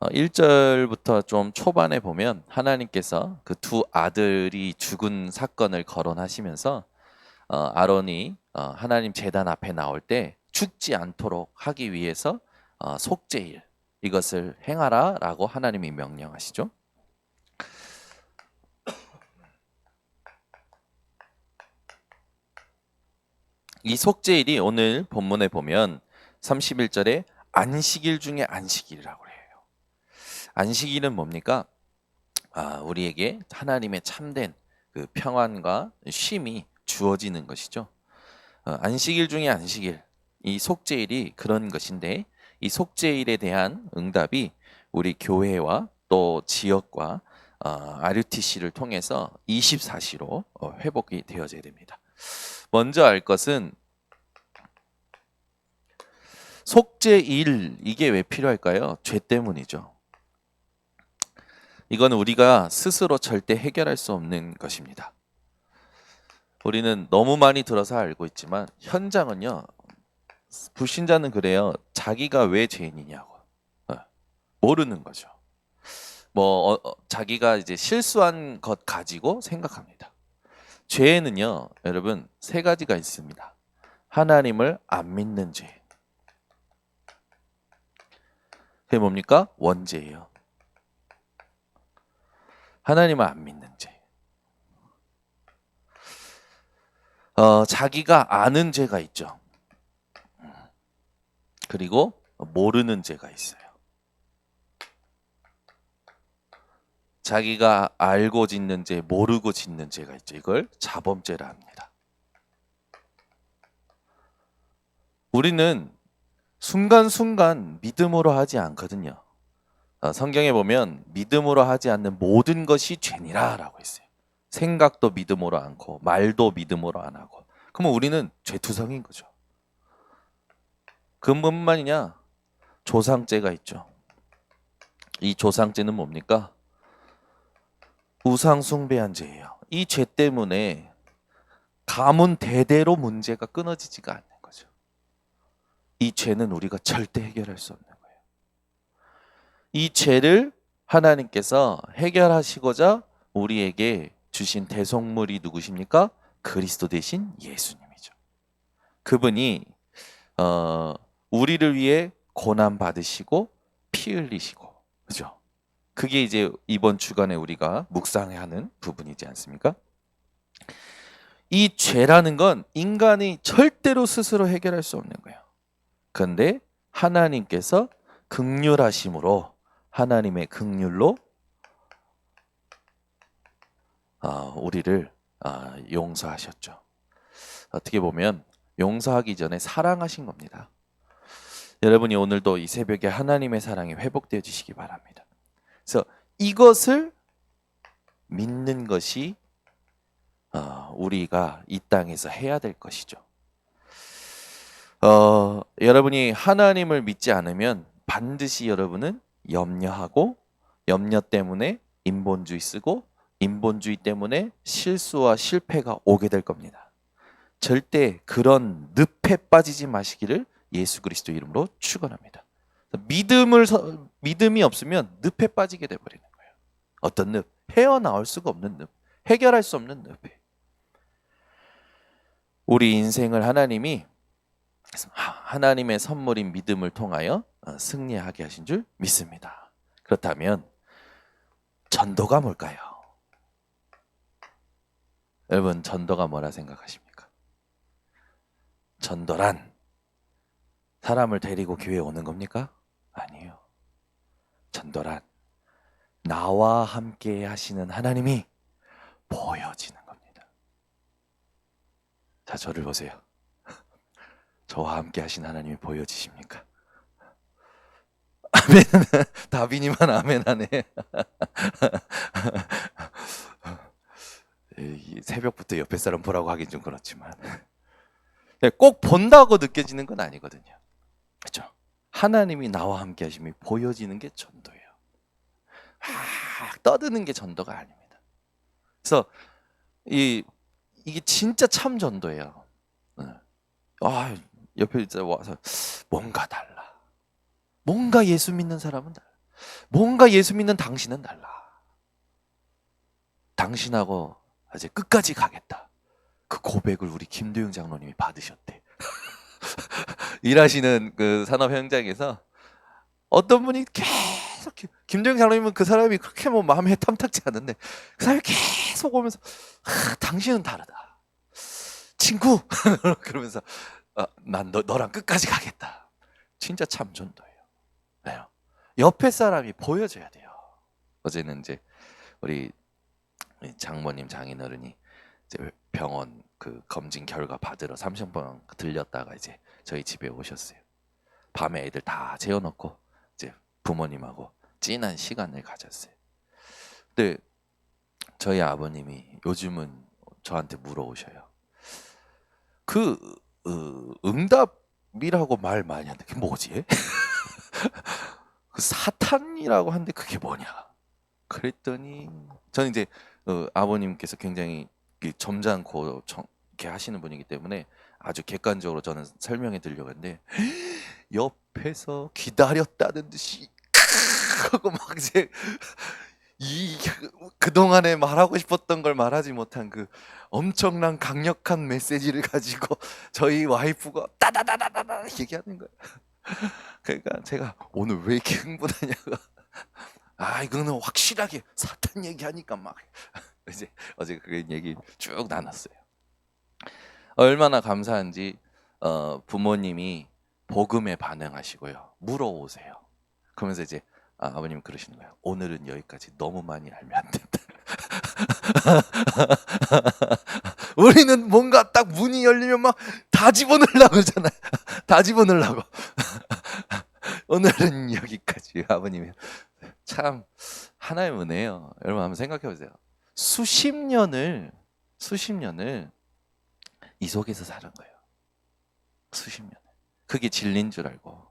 1절부터 좀 초반에 보면 하나님께서 그 두 아들이 죽은 사건을 거론하시면서 아론이 하나님 제단 앞에 나올 때 죽지 않도록 하기 위해서 속죄일 이것을 행하라라고 하나님이 명령하시죠. 이 속죄일이 오늘 본문에 보면 31절에 안식일 중에 안식일이라고 해요. 안식일은 뭡니까? 우리에게 하나님의 참된 그 평안과 쉼이 주어지는 것이죠. 안식일 중에 안식일, 이 속죄일이 그런 것인데 이 속죄일에 대한 응답이 우리 교회와 또 지역과 RUTC를 통해서 24시로 회복이 되어져야 됩니다. 먼저 알 것은 속죄일 이게 왜 필요할까요? 죄 때문이죠. 이건 우리가 스스로 절대 해결할 수 없는 것입니다. 우리는 너무 많이 들어서 알고 있지만 현장은요. 불신자는 그래요. 자기가 왜 죄인이냐고 모르는 거죠. 자기가 이제 실수한 것 가지고 생각합니다. 죄는요, 여러분 세 가지가 있습니다. 하나님을 안 믿는 죄. 그게 뭡니까? 원죄예요. 하나님을 안 믿는 죄. 자기가 아는 죄가 있죠. 그리고 모르는 죄가 있어요. 자기가 알고 짓는 죄, 모르고 짓는 죄가 있죠. 이걸 자범죄라 합니다. 우리는 순간순간 믿음으로 하지 않거든요. 성경에 보면 믿음으로 하지 않는 모든 것이 죄니라라고 했어요. 생각도 믿음으로 않고 말도 믿음으로 안 하고. 그러면 우리는 죄투성인 거죠. 그뿐만이냐 조상죄가 있죠. 이 조상죄는 뭡니까? 우상 숭배한 죄예요. 이 죄 때문에 가문 대대로 문제가 끊어지지가 않는 거죠. 이 죄는 우리가 절대 해결할 수 없는 거예요. 이 죄를 하나님께서 해결하시고자 우리에게 주신 대속물이 누구십니까? 그리스도 대신 예수님이죠. 그분이 우리를 위해 고난 받으시고 피 흘리시고, 그죠? 그게 이제 이번 주간에 우리가 묵상하는 부분이지 않습니까? 이 죄라는 건 인간이 절대로 스스로 해결할 수 없는 거예요. 그런데 하나님께서 긍휼하심으로 하나님의 긍휼로 우리를 용서하셨죠. 어떻게 보면 용서하기 전에 사랑하신 겁니다. 여러분이 오늘도 이 새벽에 하나님의 사랑이 회복되어지시기 바랍니다. 그래서 이것을 믿는 것이 우리가 이 땅에서 해야 될 것이죠. 여러분이 하나님을 믿지 않으면 반드시 여러분은 염려하고 염려 때문에 인본주의 쓰고 인본주의 때문에 실수와 실패가 오게 될 겁니다. 절대 그런 늪에 빠지지 마시기를 예수 그리스도 이름으로 축원합니다. 믿음이 없으면 늪에 빠지게 돼 버리는 거예요. 어떤 늪? 헤어나올 수가 없는 늪. 해결할 수 없는 늪에. 우리 인생을 하나님의 선물인 믿음을 통하여 승리하게 하신 줄 믿습니다. 그렇다면 전도가 뭘까요? 여러분 전도가 뭐라 생각하십니까? 전도란 사람을 데리고 교회에 오는 겁니까? 아니에요. 전도란 나와 함께 하시는 하나님이 보여지는 겁니다. 자, 저를 보세요. 저와 함께 하신 하나님이 보여지십니까? 아멘. 다빈이만 아멘하네. 새벽부터 옆에 사람 보라고 하긴 좀 그렇지만 꼭 본다고 느껴지는 건 아니거든요. 그렇죠? 하나님이 나와 함께 하심이 보여지는 게 전도예요. 막 떠드는 게 전도가 아닙니다. 그래서 이게 진짜 참 전도예요. 옆에 와서 뭔가 달라. 뭔가 예수 믿는 사람은 달라. 뭔가 예수 믿는 당신은 달라. 당신하고 이제 끝까지 가겠다. 그 고백을 우리 김도영 장로님이 받으셨대. 일하시는 그 산업 현장에서 어떤 분이 계속 김도영 장로님은 그 사람이 그렇게 뭐 마음에 탐탁지 않은데 그 사람이 계속 오면서 당신은 다르다. 친구 그러면서 난 너랑 끝까지 가겠다. 진짜 참 전도예요. 네. 옆에 사람이 보여줘야 돼요. 어제는 이제 우리 장모님 장인어른이 이제 병원 그 검진 결과 받으러 삼성병원 들렸다가 이제 저희 집에 오셨어요. 밤에 애들 다 재워놓고 이제 부모님하고 찐한 시간을 가졌어요. 근데 저희 아버님이 요즘은 저한테 물어오셔요. 그 응답이라고 말 많이 하는데 그게 뭐지? 그 사탄이라고 하는데 그게 뭐냐? 그랬더니 저는 이제 아버님께서 굉장히 점잖고 이렇게 하시는 분이기 때문에 아주 객관적으로 저는 설명해 드리려고 했는데 옆에서 기다렸다는 듯이 하고 막 이제 이 그동안에 말하고 싶었던 걸 말하지 못한 그 엄청난 강력한 메시지를 가지고 저희 와이프가 따다다다다다 얘기하는 거예요. 그러니까 제가 오늘 왜 이렇게 흥분하냐고. 이거는 확실하게 사탄 얘기하니까 막 이제 어제 그 얘기 쭉 나눴어요. 얼마나 감사한지 부모님이 복음에 반응하시고요. 물어오세요. 그러면서 이제 아버님 그러시는 거예요. 오늘은 여기까지 너무 많이 알면 안 된다. 우리는 뭔가 딱 문이 열리면 막 다 집어넣으려고 하잖아요. 다 집어넣으려고. 오늘은 여기까지. 아버님이 참 하나의 은혜예요. 여러분 한번 생각해 보세요. 수십 년을 이 속에서 사는 거예요. 수십 년. 그게 진리인 줄 알고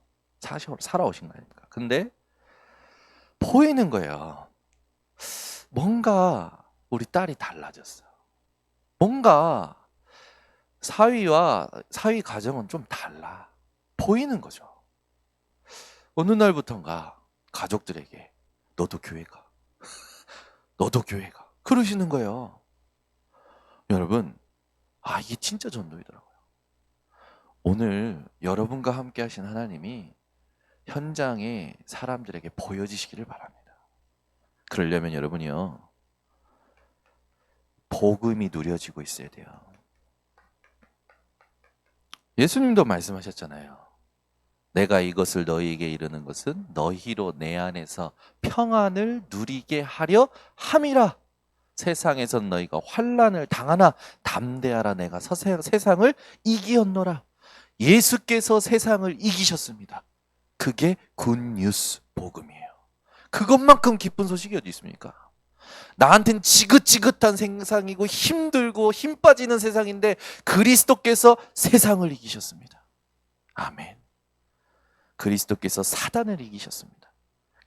살아오신 거 아닙니까? 근데 보이는 거예요. 뭔가 우리 딸이 달라졌어요. 뭔가 사위 가정은 좀 달라. 보이는 거죠. 어느 날부턴가 가족들에게 너도 교회 가. 너도 교회 가. 그러시는 거예요. 여러분, 이게 진짜 전도이더라고요. 오늘 여러분과 함께 하신 하나님이 현장에 사람들에게 보여지시기를 바랍니다. 그러려면 여러분이요. 복음이 누려지고 있어야 돼요. 예수님도 말씀하셨잖아요. 내가 이것을 너희에게 이르는 것은 너희로 내 안에서 평안을 누리게 하려 함이라. 세상에선 너희가 환난을 당하나 담대하라. 내가 세상을 이기었노라. 예수께서 세상을 이기셨습니다. 그게 굿뉴스 복음이에요. 그것만큼 기쁜 소식이 어디 있습니까? 나한텐 지긋지긋한 세상이고 힘들고 힘 빠지는 세상인데 그리스도께서 세상을 이기셨습니다. 아멘. 그리스도께서 사단을 이기셨습니다.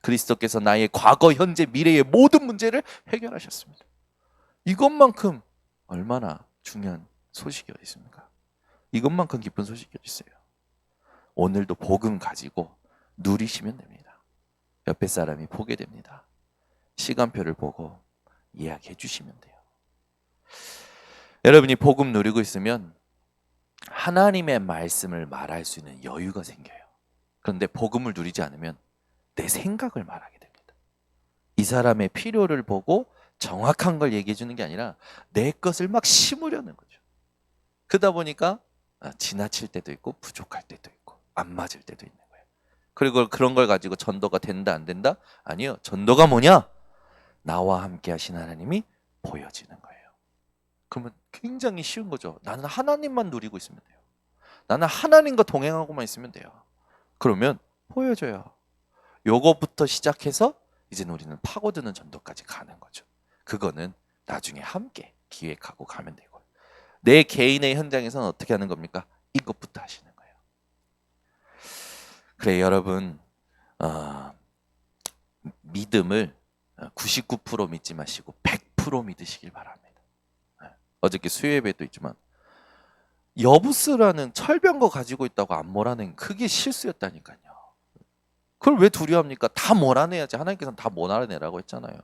그리스도께서 나의 과거, 현재, 미래의 모든 문제를 해결하셨습니다. 이것만큼 얼마나 중요한 소식이 어디 있습니까? 이것만큼 기쁜 소식이 어디 있어요? 오늘도 복음 가지고 누리시면 됩니다. 옆에 사람이 보게 됩니다. 시간표를 보고 이야기해 주시면 돼요. 여러분이 복음 누리고 있으면 하나님의 말씀을 말할 수 있는 여유가 생겨요. 그런데 복음을 누리지 않으면 내 생각을 말하게 됩니다. 이 사람의 필요를 보고 정확한 걸 얘기해 주는 게 아니라 내 것을 막 심으려는 거죠. 그러다 보니까 지나칠 때도 있고 부족할 때도 있고 안 맞을 때도 있는 거예요. 그리고 그런 걸 가지고 전도가 된다 안 된다? 아니요. 전도가 뭐냐? 나와 함께 하신 하나님이 보여지는 거예요. 그러면 굉장히 쉬운 거죠. 나는 하나님만 누리고 있으면 돼요. 나는 하나님과 동행하고만 있으면 돼요. 그러면 보여줘요. 요거부터 시작해서 이제는 우리는 파고드는 전도까지 가는 거죠. 그거는 나중에 함께 기획하고 가면 되고요. 내 개인의 현장에서는 어떻게 하는 겁니까? 이것부터 하시는 거예요. 그래 여러분 믿음을 99% 믿지 마시고 100% 믿으시길 바랍니다. 어저께 수요예배도 있지만 여부스라는 철병거 가지고 있다고 안 몰아낸 그게 실수였다니까요. 그걸 왜 두려워합니까? 다 몰아내야지. 하나님께서는 다 몰아내라고 했잖아요.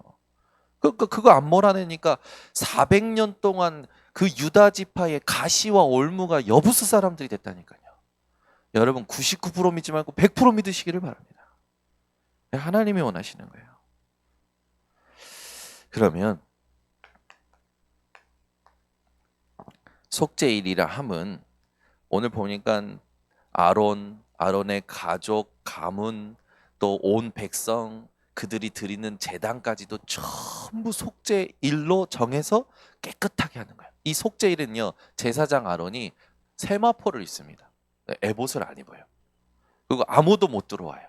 그러니까 그거 안 몰아내니까 400년 동안 그 유다 지파의 가시와 올무가 여부수 사람들이 됐다니까요. 여러분 99% 믿지 말고 100% 믿으시기를 바랍니다. 하나님이 원하시는 거예요. 그러면 속죄일이라 함은 오늘 보니까 아론의 가족, 가문, 또 온 백성, 그들이 드리는 제단까지도 전부 속죄일로 정해서 깨끗하게 하는 거예요. 이 속죄일은요, 제사장 아론이 세마포를 입습니다. 에봇을 안 입어요. 그리고 아무도 못 들어와요.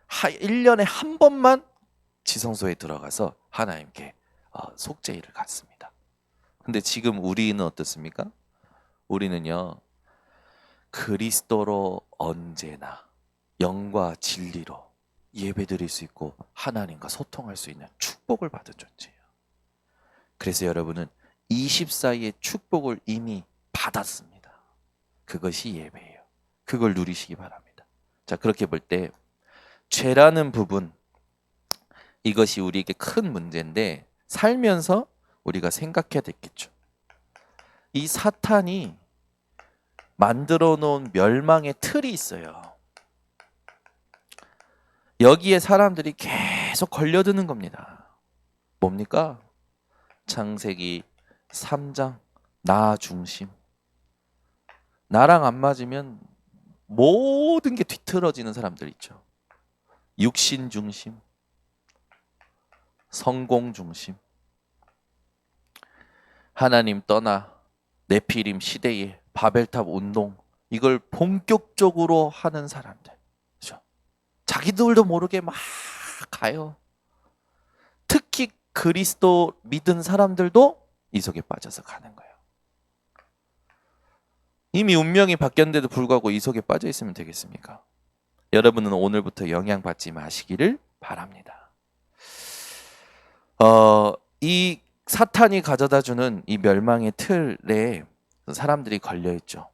1년에 한 번만 지성소에 들어가서 하나님께 속죄일을 갖습니다. 근데 지금 우리는 어떻습니까? 우리는요, 그리스도로 언제나 영과 진리로 예배드릴 수 있고 하나님과 소통할 수 있는 축복을 받은 존재예요. 그래서 여러분은 24의 축복을 이미 받았습니다. 그것이 예배예요. 그걸 누리시기 바랍니다. 자, 그렇게 볼 때 죄라는 부분, 이것이 우리에게 큰 문제인데 살면서 우리가 생각해야 되겠죠. 이 사탄이 만들어 놓은 멸망의 틀이 있어요. 여기에 사람들이 계속 걸려드는 겁니다. 뭡니까? 창세기 3장, 나 중심. 나랑 안 맞으면 모든 게 뒤틀어지는 사람들 있죠. 육신 중심, 성공 중심, 하나님 떠나 네피림 시대의 바벨탑 운동, 이걸 본격적으로 하는 사람들, 그렇죠? 자기들도 모르게 막 가요. 특히 그리스도 믿은 사람들도 이 속에 빠져서 가는 거예요. 이미 운명이 바뀌었는데도 불구하고 이 속에 빠져 있으면 되겠습니까? 여러분은 오늘부터 영향받지 마시기를 바랍니다. 이 사탄이 가져다 주는 이 멸망의 틀에 사람들이 걸려 있죠.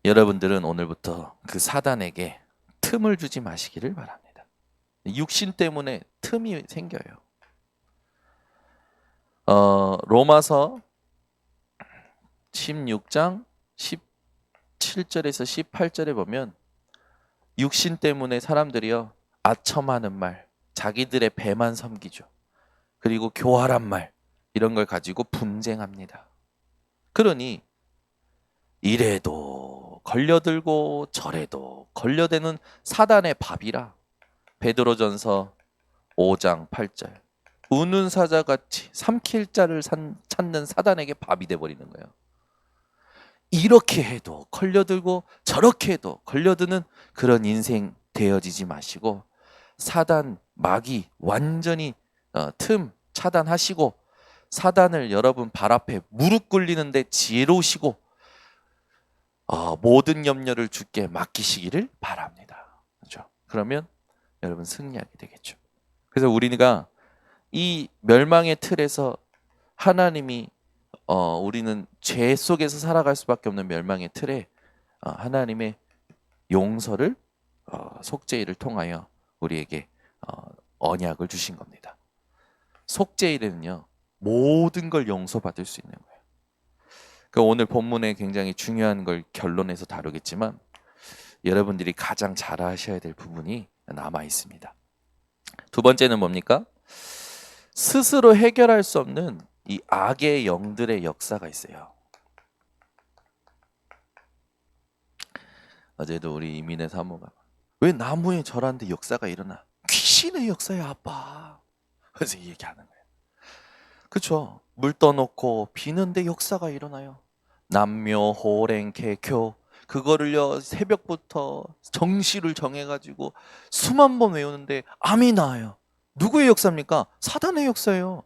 여러분들은 오늘부터 그 사단에게 틈을 주지 마시기를 바랍니다. 육신 때문에 틈이 생겨요. 로마서 16장 17절에서 18절에 보면 육신 때문에 사람들이요, 아첨하는 말, 자기들의 배만 섬기죠. 그리고 교활한 말, 이런 걸 가지고 분쟁합니다. 그러니 이래도 걸려들고 저래도 걸려대는 사단의 밥이라. 베드로전서 5장 8절. 우는 사자같이 삼킬 자를 찾는 사단에게 밥이 돼버리는 거예요. 이렇게 해도 걸려들고 저렇게 해도 걸려드는 그런 인생 되어지지 마시고 사단, 마귀 완전히 틈 차단하시고 사단을 여러분 발 앞에 무릎 꿇리는데 지혜로우시고 모든 염려를 주께 맡기시기를 바랍니다. 그렇죠? 그러면 여러분 승리하게 되겠죠. 그래서 우리가 이 멸망의 틀에서 하나님이 우리는 죄 속에서 살아갈 수밖에 없는 멸망의 틀에 하나님의 용서를 속죄일을 통하여 우리에게 언약을 주신 겁니다. 속죄일에는요, 모든 걸 용서받을 수 있는 거예요. 그 오늘 본문에 굉장히 중요한 걸 결론에서 다루겠지만 여러분들이 가장 잘 하셔야 될 부분이 남아 있습니다. 두 번째는 뭡니까? 스스로 해결할 수 없는 이 악의 영들의 역사가 있어요. 어제도 우리 이민의 사모가 왜 나무에 절하는데 역사가 일어나? 귀신의 역사야 아빠. 그래서 얘기하는 거예요. 그렇죠? 물 떠놓고 비는데 역사가 일어나요. 남묘 호랭 개교 그거를요 새벽부터 정시를 정해가지고 수만 번 외우는데 암이 나아요. 누구의 역사입니까? 사단의 역사예요.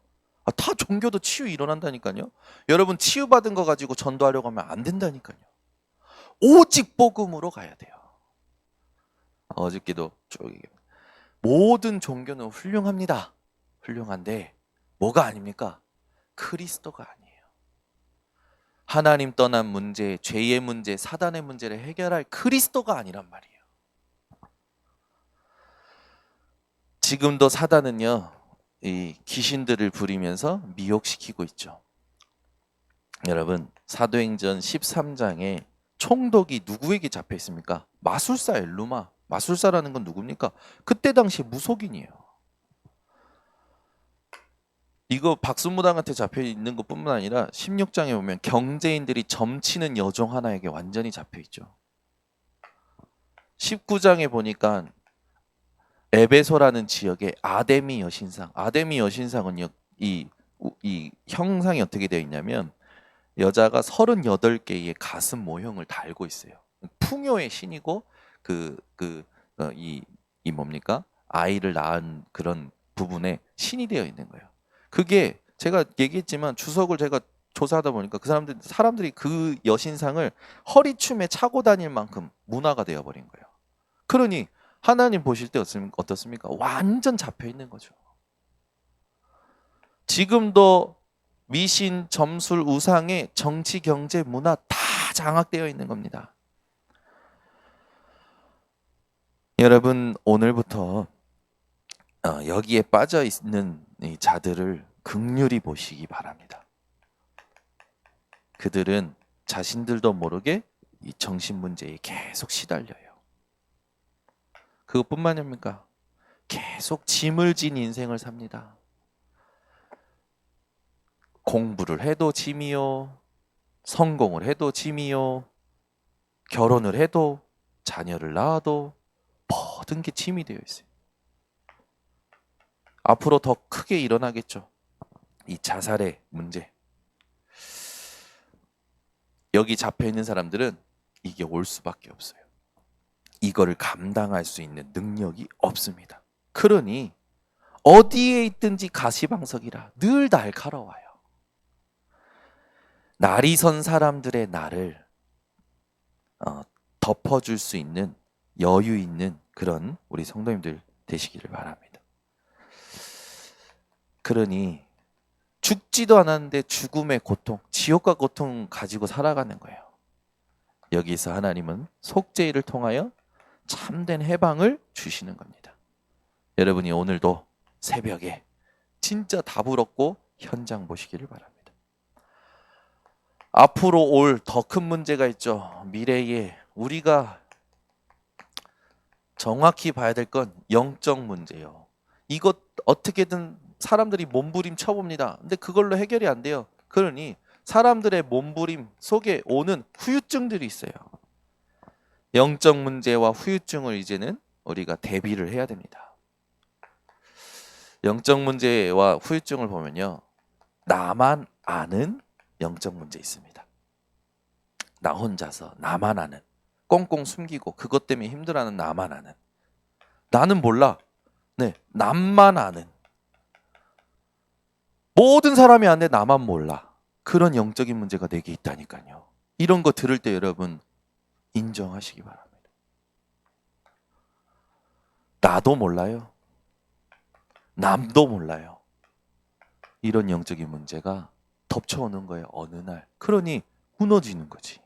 다 종교도 치유 일어난다니까요. 여러분 치유받은 거 가지고 전도하려고 하면 안 된다니까요. 오직 복음으로 가야 돼요. 어저께도 쭉 얘기합니다. 모든 종교는 훌륭합니다. 훌륭한데 뭐가 아닙니까? 그리스도가 아니에요. 하나님 떠난 문제, 죄의 문제, 사단의 문제를 해결할 그리스도가 아니란 말이에요. 지금도 사단은요, 이 귀신들을 부리면서 미혹시키고 있죠. 여러분, 사도행전 13장에 총독이 누구에게 잡혀 있습니까? 마술사 엘루마. 마술사라는 건 누굽니까? 그때 당시 무속인이에요. 이거 박수무당한테 잡혀 있는 것뿐만 아니라 16장에 보면 경제인들이 점치는 여종 하나에게 완전히 잡혀 있죠. 19장에 보니까 에베소라는 지역에 아데미 여신상. 아데미 여신상은요, 이 형상이 어떻게 되어 있냐면 여자가 38개의 가슴 모형을 달고 있어요. 풍요의 신이고 이 뭡니까? 아이를 낳은 그런 부분에 신이 되어 있는 거예요. 그게 제가 얘기했지만 주석을 제가 조사하다 보니까 그 사람들이 그 여신상을 허리춤에 차고 다닐 만큼 문화가 되어 버린 거예요. 그러니 하나님 보실 때 어떻습니까? 완전 잡혀 있는 거죠. 지금도 미신, 점술, 우상의 정치, 경제, 문화 다 장악되어 있는 겁니다. 여러분, 오늘부터 여기에 빠져 있는 이 자들을 긍휼히 보시기 바랍니다. 그들은 자신들도 모르게 이 정신 문제에 계속 시달려요. 그것뿐만 아닙니까? 계속 짐을 진 인생을 삽니다. 공부를 해도 짐이요, 성공을 해도 짐이요, 결혼을 해도, 자녀를 낳아도 모든 게 짐이 되어 있어요. 앞으로 더 크게 일어나겠죠. 이 자살의 문제. 여기 잡혀 있는 사람들은 이게 올 수밖에 없어요. 이거를 감당할 수 있는 능력이 없습니다. 그러니 어디에 있든지 가시방석이라 늘 날카로워요. 날이 선 사람들의 날을 덮어줄 수 있는 여유 있는 그런 우리 성도님들 되시기를 바랍니다. 그러니 죽지도 않았는데 죽음의 고통, 지옥과 고통 가지고 살아가는 거예요. 여기서 하나님은 속죄를 통하여 참된 해방을 주시는 겁니다. 여러분이 오늘도 새벽에 진짜 답을 얻고 현장 보시기를 바랍니다. 앞으로 올 더 큰 문제가 있죠. 미래에 우리가 정확히 봐야 될 건 영적 문제예요. 이것 어떻게든 사람들이 몸부림 쳐봅니다. 근데 그걸로 해결이 안 돼요. 그러니 사람들의 몸부림 속에 오는 후유증들이 있어요. 영적 문제와 후유증을 이제는 우리가 대비를 해야 됩니다. 영적 문제와 후유증을 보면요, 나만 아는 영적 문제 있습니다. 나 혼자서 나만 아는, 꽁꽁 숨기고 그것 때문에 힘들어하는 나만 아는, 나는 몰라, 네, 남만 아는, 모든 사람이 아는데 나만 몰라, 그런 영적인 문제가 내게 있다니까요. 이런 거 들을 때 여러분 인정하시기 바랍니다. 나도 몰라요. 남도 몰라요. 이런 영적인 문제가 덮쳐오는 거예요. 어느 날. 그러니 무너지는 거지.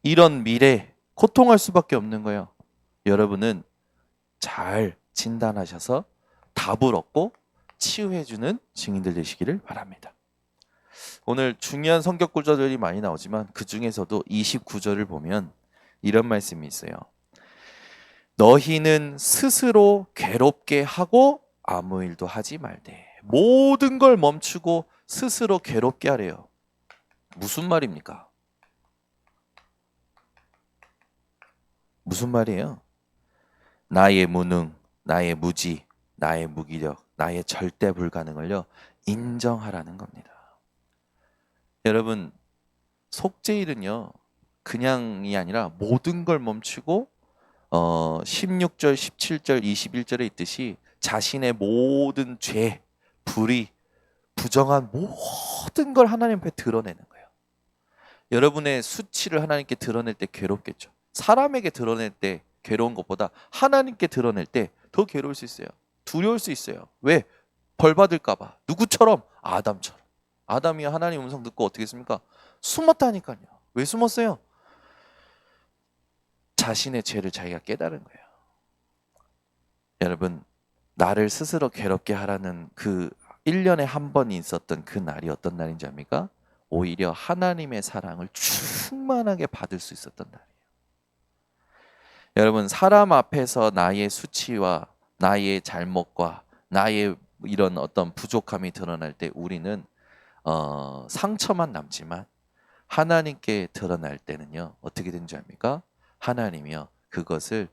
이런 미래 고통할 수밖에 없는 거예요. 여러분은 잘 진단하셔서 답을 얻고 치유해주는 증인들 되시기를 바랍니다. 오늘 중요한 성격 구절들이 많이 나오지만 그 중에서도 29절을 보면 이런 말씀이 있어요. 너희는 스스로 괴롭게 하고 아무 일도 하지 말되 모든 걸 멈추고 스스로 괴롭게 하래요. 무슨 말입니까? 무슨 말이에요? 나의 무능, 나의 무지, 나의 무기력, 나의 절대 불가능을요 인정하라는 겁니다. 여러분, 속죄일은요 그냥이 아니라 모든 걸 멈추고 16절, 17절, 21절에 있듯이 자신의 모든 죄, 불의, 부정한 모든 걸 하나님 앞에 드러내는 거예요. 여러분의 수치를 하나님께 드러낼 때 괴롭겠죠. 사람에게 드러낼 때 괴로운 것보다 하나님께 드러낼 때 더 괴로울 수 있어요. 두려울 수 있어요. 왜? 벌 받을까 봐. 누구처럼? 아담처럼. 아담이 하나님 음성 듣고 어떻게 했습니까? 숨었다니까요. 왜 숨었어요? 자신의 죄를 자기가 깨달은 거예요. 여러분, 나를 스스로 괴롭게 하라는 그 1년에 한 번 있었던 그 날이 어떤 날인지 압니까? 오히려 하나님의 사랑을 충만하게 받을 수 있었던 날이에요. 여러분, 사람 앞에서 나의 수치와 나의 잘못과 나의 이런 어떤 부족함이 드러날 때 우리는 상처만 남지만 하나님께 드러날 때는요, 어떻게 되는지 압니까? 하나님이요 그것을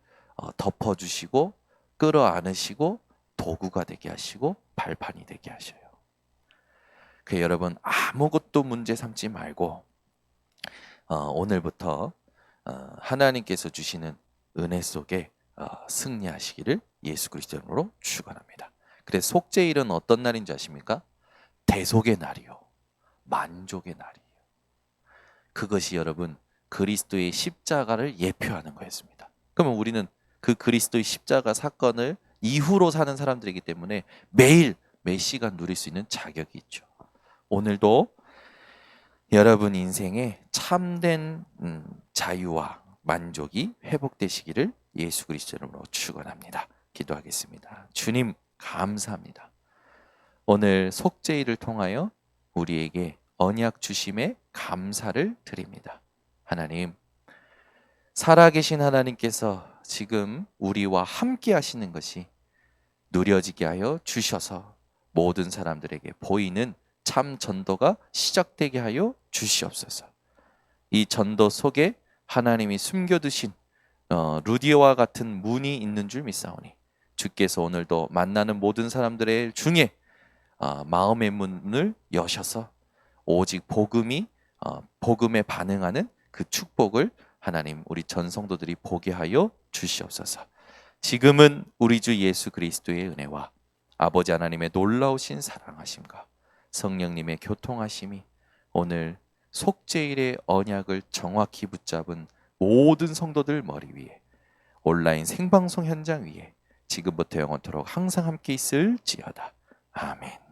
덮어주시고 끌어안으시고 도구가 되게 하시고 발판이 되게 하셔요. 그 여러분, 아무것도 문제 삼지 말고 오늘부터 하나님께서 주시는 은혜 속에 승리하시기를 예수 그리스도 이름으로 축원합니다. 그래서 속죄일은 어떤 날인지 아십니까? 대속의 날이요, 만족의 날이에요. 그것이 여러분 그리스도의 십자가를 예표하는 거였습니다. 그러면 우리는 그 그리스도의 십자가 사건을 이후로 사는 사람들이기 때문에 매일 매 시간 누릴 수 있는 자격이 있죠. 오늘도 여러분 인생에 참된 자유와 만족이 회복되시기를 예수 그리스도 이름으로 축원합니다. 기도하겠습니다. 주님 감사합니다. 오늘 속죄일을 통하여 우리에게 언약 주심에 감사를 드립니다. 하나님, 살아계신 하나님께서 지금 우리와 함께 하시는 것이 누려지게 하여 주셔서 모든 사람들에게 보이는 참 전도가 시작되게 하여 주시옵소서. 이 전도 속에 하나님이 숨겨두신 루디오와 같은 문이 있는 줄 믿사오니 주께서 오늘도 만나는 모든 사람들의 중에 마음의 문을 여셔서 오직 복음에 반응하는 그 축복을 하나님 우리 전 성도들이 보게 하여 주시옵소서. 지금은 우리 주 예수 그리스도의 은혜와 아버지 하나님의 놀라우신 사랑하심과 성령님의 교통하심이 오늘 속죄일의 언약을 정확히 붙잡은 모든 성도들 머리 위에, 온라인 생방송 현장 위에 지금부터 영원토록 항상 함께 있을지어다. 아멘.